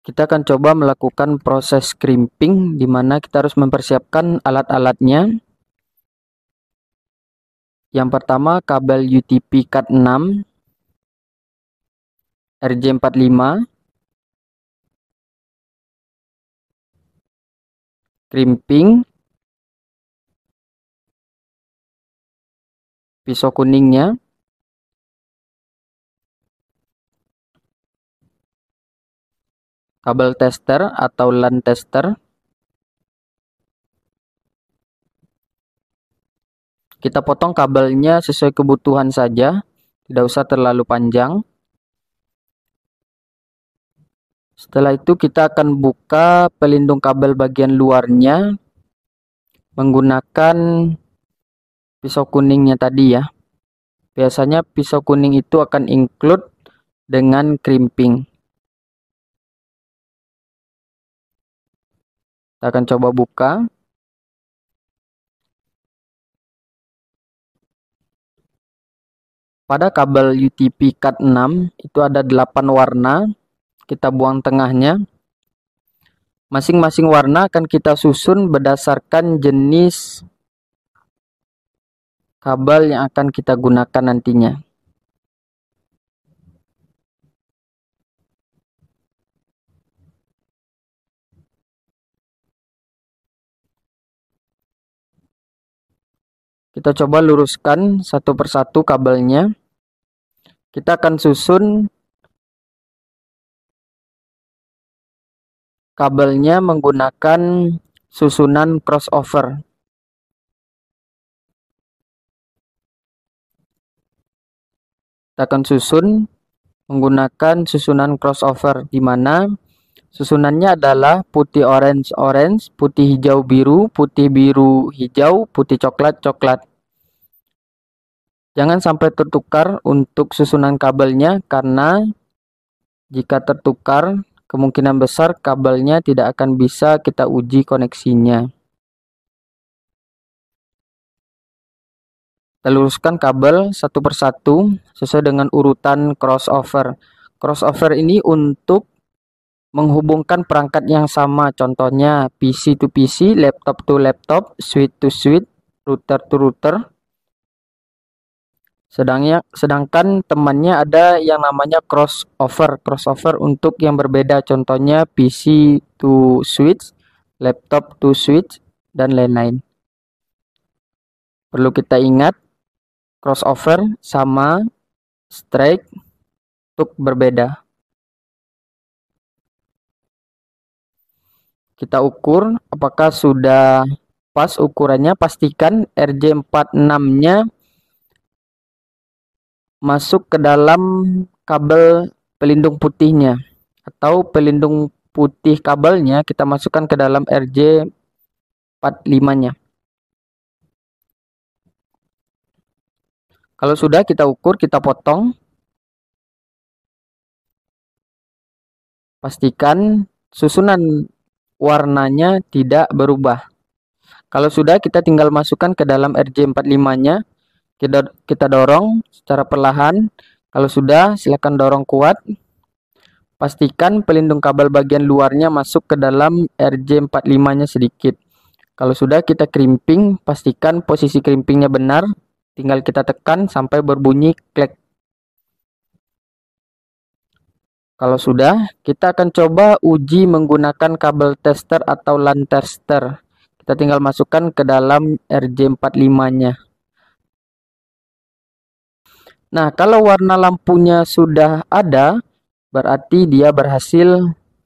Kita akan coba melakukan proses crimping, di mana kita harus mempersiapkan alat-alatnya. Yang pertama, kabel UTP Cat6 RJ45, crimping, pisau kuningnya, kabel tester atau LAN tester. Kita potong kabelnya sesuai kebutuhan saja, tidak usah terlalu panjang. Setelah itu kita akan buka pelindung kabel bagian luarnya menggunakan pisau kuningnya tadi ya. Biasanya pisau kuning itu akan include dengan crimping. Kita akan coba buka. Pada kabel UTP Cat6 itu ada 8 warna. Kita buang tengahnya. Masing-masing warna akan kita susun berdasarkan jenis kabel yang akan kita gunakan nantinya. Kita coba luruskan satu persatu kabelnya. Kita akan susun kabelnya menggunakan susunan crossover. Kita akan susun menggunakan susunan crossover, di mana susunannya adalah putih orange orange, putih hijau biru, putih biru hijau, putih coklat coklat. Jangan sampai tertukar untuk susunan kabelnya, karena jika tertukar kemungkinan besar kabelnya tidak akan bisa kita uji koneksinya. Kita luruskan kabel satu persatu sesuai dengan urutan crossover. Crossover ini untuk menghubungkan perangkat yang sama, contohnya PC to PC, laptop to laptop, switch to switch, router to router. Sedangkan temannya ada yang namanya crossover untuk yang berbeda, contohnya PC to switch, laptop to switch, dan lain-lain. Perlu kita ingat, crossover sama strike untuk berbeda. Kita ukur apakah sudah pas ukurannya. Pastikan RJ46-nya masuk ke dalam kabel pelindung putihnya, atau pelindung putih kabelnya kita masukkan ke dalam RJ45-nya. Kalau sudah, kita ukur, kita potong. Pastikan susunan warnanya tidak berubah. Kalau sudah, kita tinggal masukkan ke dalam RJ45-nya. Kita dorong secara perlahan. Kalau sudah, silakan dorong kuat. Pastikan pelindung kabel bagian luarnya masuk ke dalam RJ45-nya sedikit. Kalau sudah, kita crimping. Pastikan posisi crimpingnya benar. Tinggal kita tekan sampai berbunyi klik. Kalau sudah, kita akan coba uji menggunakan kabel tester atau LAN tester. Kita tinggal masukkan ke dalam RJ45-nya. Nah, kalau warna lampunya sudah ada, berarti dia berhasil